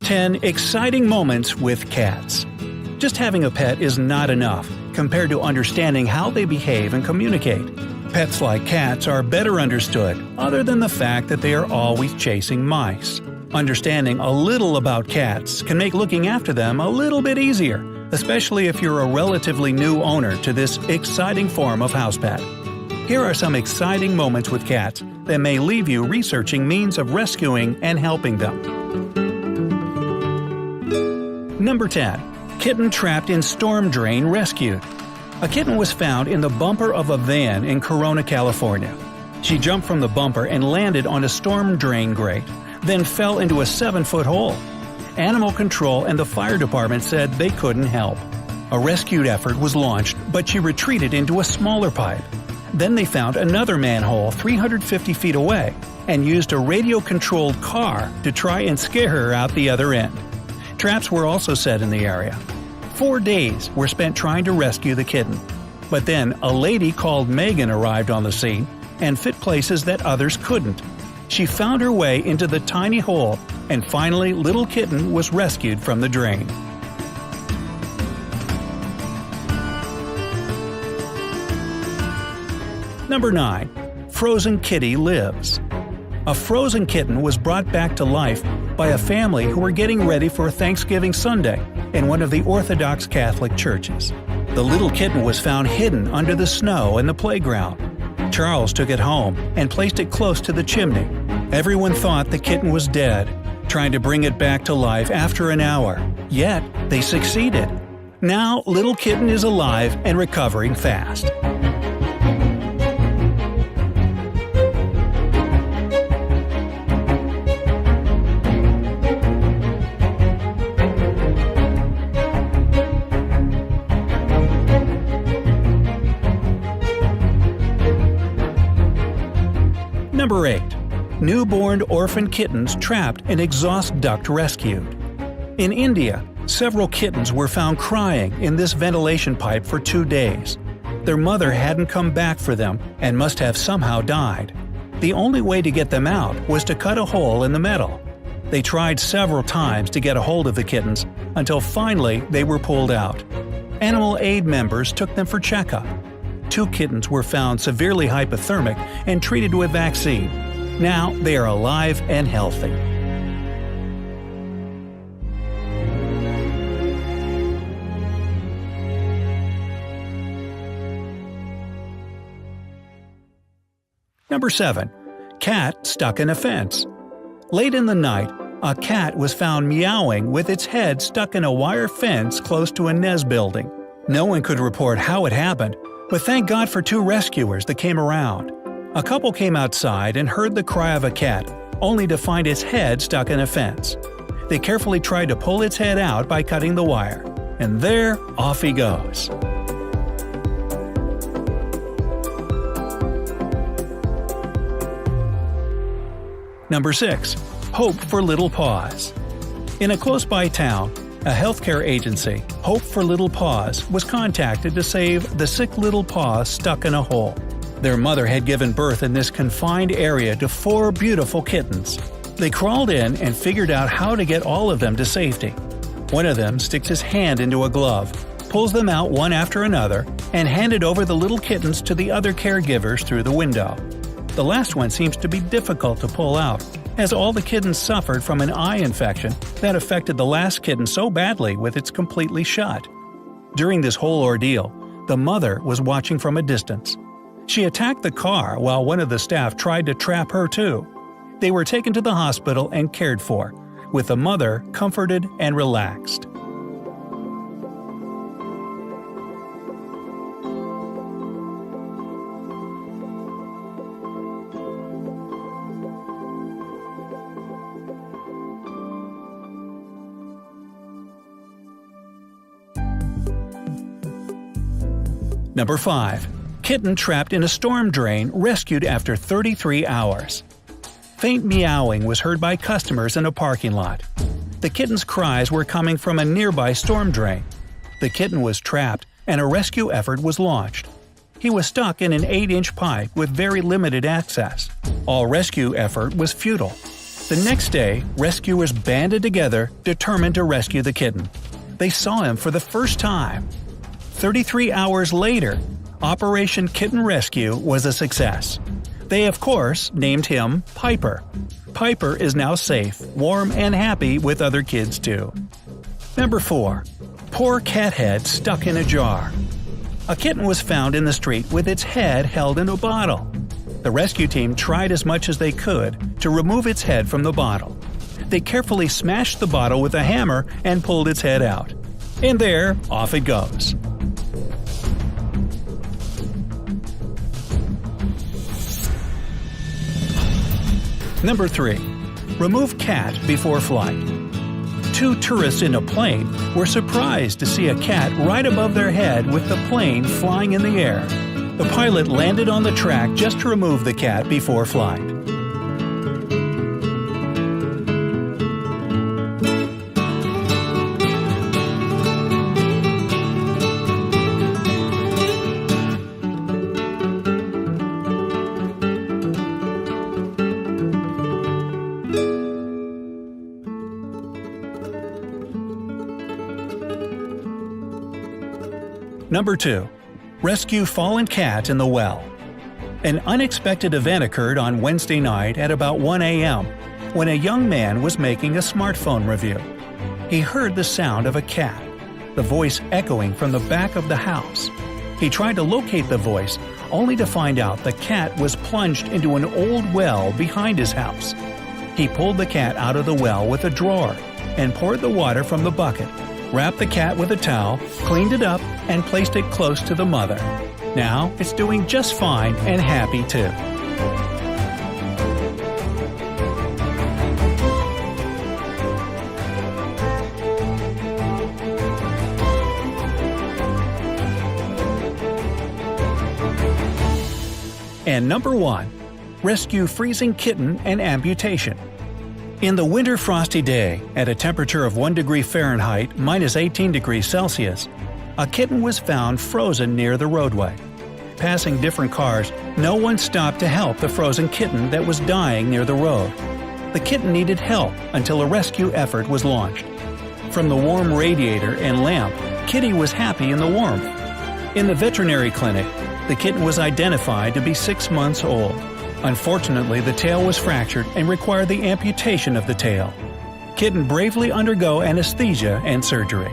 10 Exciting Moments with Cats. Just having a pet is not enough, compared to understanding how they behave and communicate. Pets like cats are better understood, other than the fact that they are always chasing mice. Understanding a little about cats can make looking after them a little bit easier, especially if you're a relatively new owner to this exciting form of house pet. Here are some exciting moments with cats that may leave you researching means of rescuing and helping them. Number 10. Kitten trapped in storm drain rescued. A kitten was found in the bumper of a van in Corona, California. She jumped from the bumper and landed on a storm drain grate, then fell into a 7-foot hole. Animal control and the fire department said they couldn't help. A rescue effort was launched, but she retreated into a smaller pipe. Then they found another manhole 350 feet away and used a radio-controlled car to try and scare her out the other end. Traps were also set in the area. 4 days were spent trying to rescue the kitten. But then a lady called Megan arrived on the scene and fit places that others couldn't. She found her way into the tiny hole, and finally little kitten was rescued from the drain. Number 9. Frozen kitty lives. A frozen kitten was brought back to life by a family who were getting ready for Thanksgiving Sunday in one of the Orthodox Catholic churches. The little kitten was found hidden under the snow in the playground. Charles took it home and placed it close to the chimney. Everyone thought the kitten was dead, trying to bring it back to life after an hour. Yet, they succeeded. Now, little kitten is alive and recovering fast. Number 8. Newborn orphan kittens trapped in exhaust duct rescued. In India, several kittens were found crying in this ventilation pipe for 2 days. Their mother hadn't come back for them and must have somehow died. The only way to get them out was to cut a hole in the metal. They tried several times to get a hold of the kittens until finally they were pulled out. Animal aid members took them for checkup. 2 kittens were found severely hypothermic and treated with vaccine. Now they are alive and healthy. Number 7. Cat stuck in a fence. Late in the night, a cat was found meowing with its head stuck in a wire fence close to a Nez building. No one could report how it happened, but thank God for 2 rescuers that came around. A couple came outside and heard the cry of a cat, only to find its head stuck in a fence. They carefully tried to pull its head out by cutting the wire, and there, off he goes. Number 6. Hope for Little Paws. In a close-by town, a healthcare agency, Hope for Little Paws, was contacted to save the sick little paws stuck in a hole. Their mother had given birth in this confined area to 4 beautiful kittens. They crawled in and figured out how to get all of them to safety. One of them sticks his hand into a glove, pulls them out one after another, and handed over the little kittens to the other caregivers through the window. The last one seems to be difficult to pull out, as all the kittens suffered from an eye infection that affected the last kitten so badly with its completely shut. During this whole ordeal, the mother was watching from a distance. She attacked the car while one of the staff tried to trap her too. They were taken to the hospital and cared for, with the mother comforted and relaxed. Number 5. Kitten trapped in a storm drain rescued after 33 hours. Faint meowing was heard by customers in a parking lot. The kitten's cries were coming from a nearby storm drain. The kitten was trapped and a rescue effort was launched. He was stuck in an 8-inch pipe with very limited access. All rescue effort was futile. The next day, rescuers banded together, determined to rescue the kitten. They saw him for the first time. 33 hours later, Operation Kitten Rescue was a success. They, of course, named him Piper. Piper is now safe, warm, and happy with other kids too. Number 4. Poor cat head stuck in a jar. A kitten was found in the street with its head held in a bottle. The rescue team tried as much as they could to remove its head from the bottle. They carefully smashed the bottle with a hammer and pulled its head out. And there, off it goes. Number 3. Remove cat before flight. 2 tourists in a plane were surprised to see a cat right above their head with the plane flying in the air. The pilot landed on the track just to remove the cat before flight. Number 2. Rescue fallen cat in the well. An unexpected event occurred on Wednesday night at about 1 a.m. when a young man was making a smartphone review. He heard the sound of a cat, the voice echoing from the back of the house. He tried to locate the voice, only to find out the cat was plunged into an old well behind his house. He pulled the cat out of the well with a drawer and poured the water from the bucket, wrapped the cat with a towel, cleaned it up, and placed it close to the mother. Now it's doing just fine and happy too. And number 1. Rescue freezing kitten and amputation. In the winter frosty day, at a temperature of 1 degree Fahrenheit (-18 degrees Celsius), a kitten was found frozen near the roadway. Passing different cars, no one stopped to help the frozen kitten that was dying near the road. The kitten needed help until a rescue effort was launched. From the warm radiator and lamp, Kitty was happy in the warmth. In the veterinary clinic, the kitten was identified to be 6 months old. Unfortunately, the tail was fractured and required the amputation of the tail. Kitten bravely undergo anesthesia and surgery.